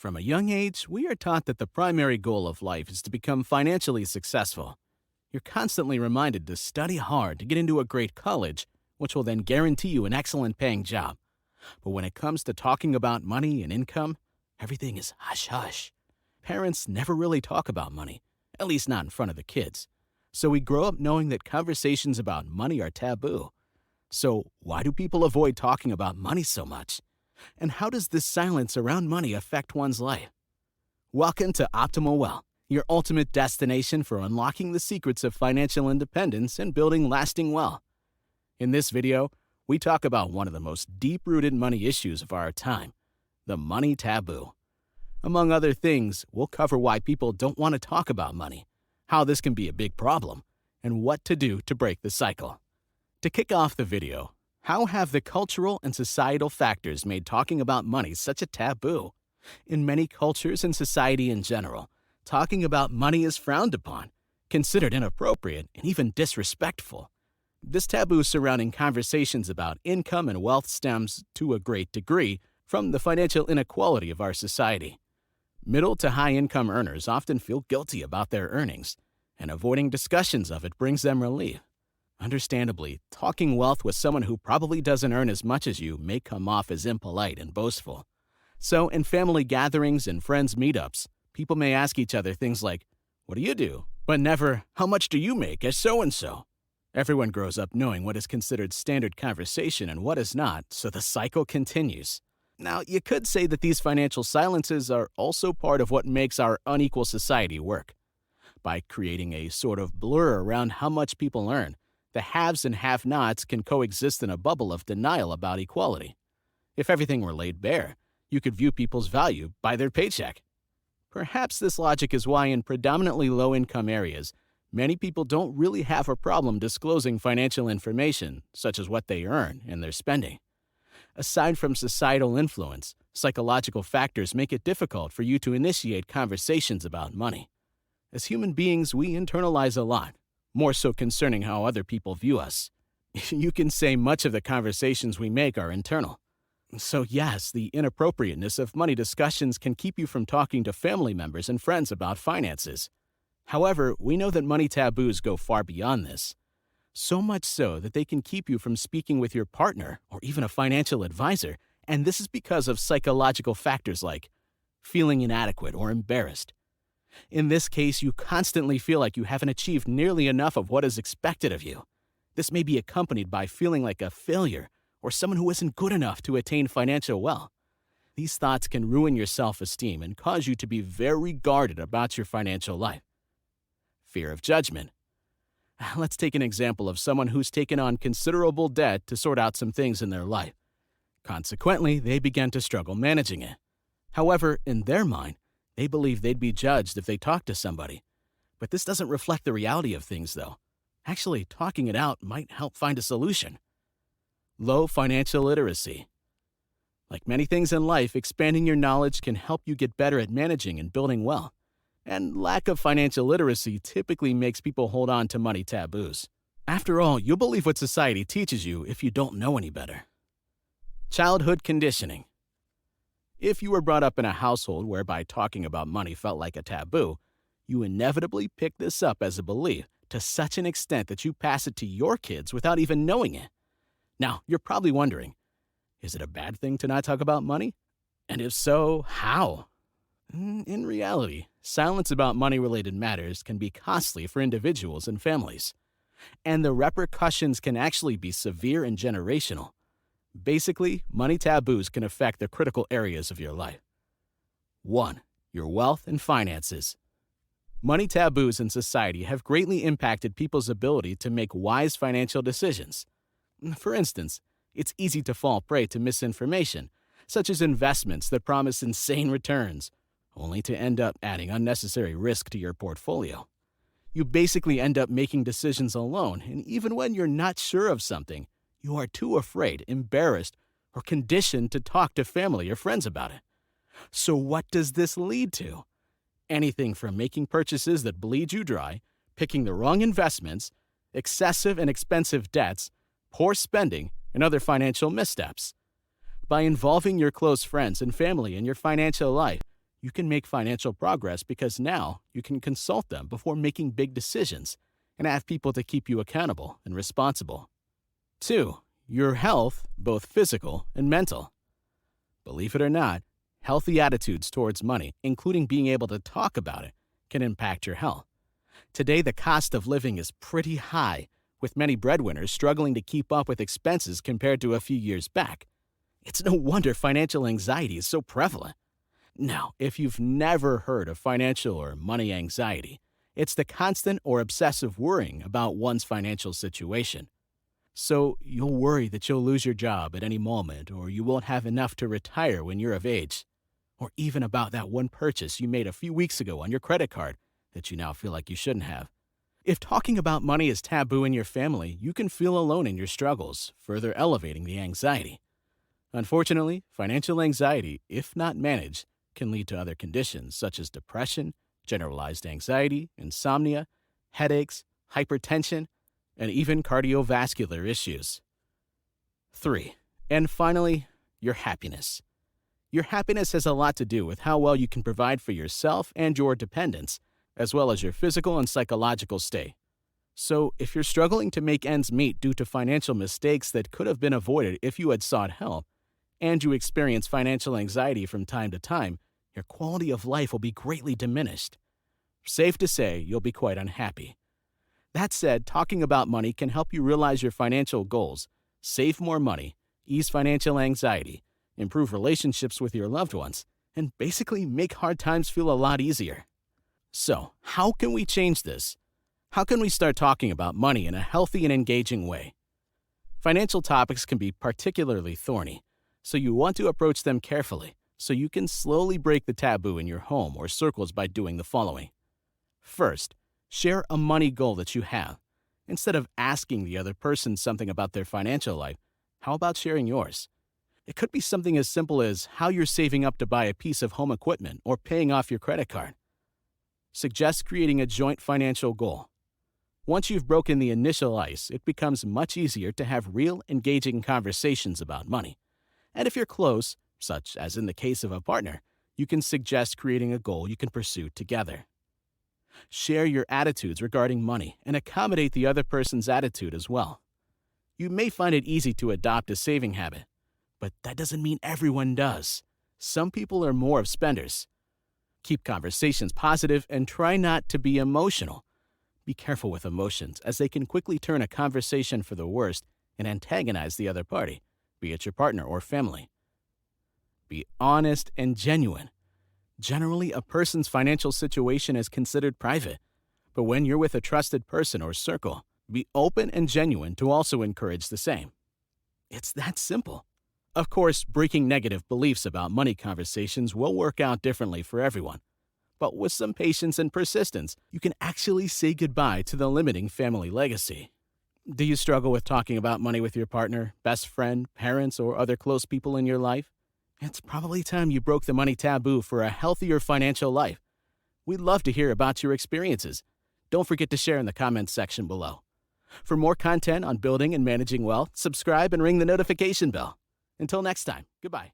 From a young age, we are taught that the primary goal of life is to become financially successful. You're constantly reminded to study hard to get into a great college, which will then guarantee you an excellent paying job. But when it comes to talking about money and income, everything is hush hush. Parents never really talk about money, at least not in front of the kids. So we grow up knowing that conversations about money are taboo. So why do people avoid talking about money so much? And how does this silence around money affect one's life? Welcome to Optimal Wealth, your ultimate destination for unlocking the secrets of financial independence and building lasting wealth. In this video, we talk about one of the most deep-rooted money issues of our time, the money taboo. Among other things, we'll cover why people don't want to talk about money, how this can be a big problem, and what to do to break the cycle. To kick off the video, how have the cultural and societal factors made talking about money such a taboo? In many cultures and society in general, talking about money is frowned upon, considered inappropriate, and even disrespectful. This taboo surrounding conversations about income and wealth stems, to a great degree, from the financial inequality of our society. Middle to high income earners often feel guilty about their earnings, and avoiding discussions of it brings them relief. Understandably, talking wealth with someone who probably doesn't earn as much as you may come off as impolite and boastful. So, in family gatherings and friends' meetups, people may ask each other things like, "What do you do?" but never, "How much do you make as so-and-so?" Everyone grows up knowing what is considered standard conversation and what is not, so the cycle continues. Now, you could say that these financial silences are also part of what makes our unequal society work. By creating a sort of blur around how much people earn, the haves and have-nots can coexist in a bubble of denial about equality. If everything were laid bare, you could view people's value by their paycheck. Perhaps this logic is why in predominantly low-income areas, many people don't really have a problem disclosing financial information, such as what they earn and their spending. Aside from societal influence, psychological factors make it difficult for you to initiate conversations about money. As human beings, we internalize a lot, more so concerning how other people view us. You can say much of the conversations we make are internal. So yes, the inappropriateness of money discussions can keep you from talking to family members and friends about finances. However, we know that money taboos go far beyond this. So much so that they can keep you from speaking with your partner or even a financial advisor, and this is because of psychological factors like feeling inadequate or embarrassed. In this case, you constantly feel like you haven't achieved nearly enough of what is expected of you. This may be accompanied by feeling like a failure or someone who isn't good enough to attain financial wealth. These thoughts can ruin your self-esteem and cause you to be very guarded about your financial life. Fear of judgment. Let's take an example of someone who's taken on considerable debt to sort out some things in their life. Consequently, they began to struggle managing it. However, in their mind, they believe they'd be judged if they talked to somebody. But this doesn't reflect the reality of things, though. Actually, talking it out might help find a solution. Low financial literacy. Like many things in life, expanding your knowledge can help you get better at managing and building wealth. And lack of financial literacy typically makes people hold on to money taboos. After all, you'll believe what society teaches you if you don't know any better. Childhood conditioning. If you were brought up in a household whereby talking about money felt like a taboo, you inevitably pick this up as a belief to such an extent that you pass it to your kids without even knowing it. Now, you're probably wondering, is it a bad thing to not talk about money? And if so, how? In reality, silence about money-related matters can be costly for individuals and families. And the repercussions can actually be severe and generational. Basically, money taboos can affect the critical areas of your life. 1. Your wealth and finances. Money taboos in society have greatly impacted people's ability to make wise financial decisions. For instance, it's easy to fall prey to misinformation, such as investments that promise insane returns, only to end up adding unnecessary risk to your portfolio. You basically end up making decisions alone, and even when you're not sure of something, you are too afraid, embarrassed, or conditioned to talk to family or friends about it. So what does this lead to? Anything from making purchases that bleed you dry, picking the wrong investments, excessive and expensive debts, poor spending, and other financial missteps. By involving your close friends and family in your financial life, you can make financial progress because now you can consult them before making big decisions and have people to keep you accountable and responsible. 2. Your health, both physical and mental. Believe it or not, healthy attitudes towards money, including being able to talk about it, can impact your health. Today, the cost of living is pretty high, with many breadwinners struggling to keep up with expenses compared to a few years back. It's no wonder financial anxiety is so prevalent. Now, if you've never heard of financial or money anxiety, it's the constant or obsessive worrying about one's financial situation. So you'll worry that you'll lose your job at any moment, or you won't have enough to retire when you're of age, or even about that one purchase you made a few weeks ago on your credit card that you now feel like you shouldn't have. If talking about money is taboo in your family, you can feel alone in your struggles, further elevating the anxiety. Unfortunately, financial anxiety, if not managed, can lead to other conditions such as depression, generalized anxiety, insomnia, headaches, hypertension, and even cardiovascular issues. 3. And finally, your happiness. Your happiness has a lot to do with how well you can provide for yourself and your dependents, as well as your physical and psychological state. So, if you're struggling to make ends meet due to financial mistakes that could have been avoided if you had sought help, and you experience financial anxiety from time to time, your quality of life will be greatly diminished. Safe to say, you'll be quite unhappy. That said, talking about money can help you realize your financial goals, save more money, ease financial anxiety, improve relationships with your loved ones, and basically make hard times feel a lot easier. So, how can we change this? How can we start talking about money in a healthy and engaging way? Financial topics can be particularly thorny, so you want to approach them carefully so you can slowly break the taboo in your home or circles by doing the following. First, share a money goal that you have. Instead of asking the other person something about their financial life, how about sharing yours? It could be something as simple as how you're saving up to buy a piece of home equipment or paying off your credit card. Suggest creating a joint financial goal. Once you've broken the initial ice, it becomes much easier to have real, engaging conversations about money. And if you're close, such as in the case of a partner, you can suggest creating a goal you can pursue together. Share your attitudes regarding money and accommodate the other person's attitude as well. You may find it easy to adopt a saving habit, but that doesn't mean everyone does. Some people are more of spenders. Keep conversations positive and try not to be emotional. Be careful with emotions, as they can quickly turn a conversation for the worst and antagonize the other party, be it your partner or family. Be honest and genuine. Generally, a person's financial situation is considered private, but when you're with a trusted person or circle, be open and genuine to also encourage the same. It's that simple. Of course, breaking negative beliefs about money conversations will work out differently for everyone. But with some patience and persistence, you can actually say goodbye to the limiting family legacy. Do you struggle with talking about money with your partner, best friend, parents, or other close people in your life? It's probably time you broke the money taboo for a healthier financial life. We'd love to hear about your experiences. Don't forget to share in the comments section below. For more content on building and managing wealth, subscribe and ring the notification bell. Until next time, goodbye.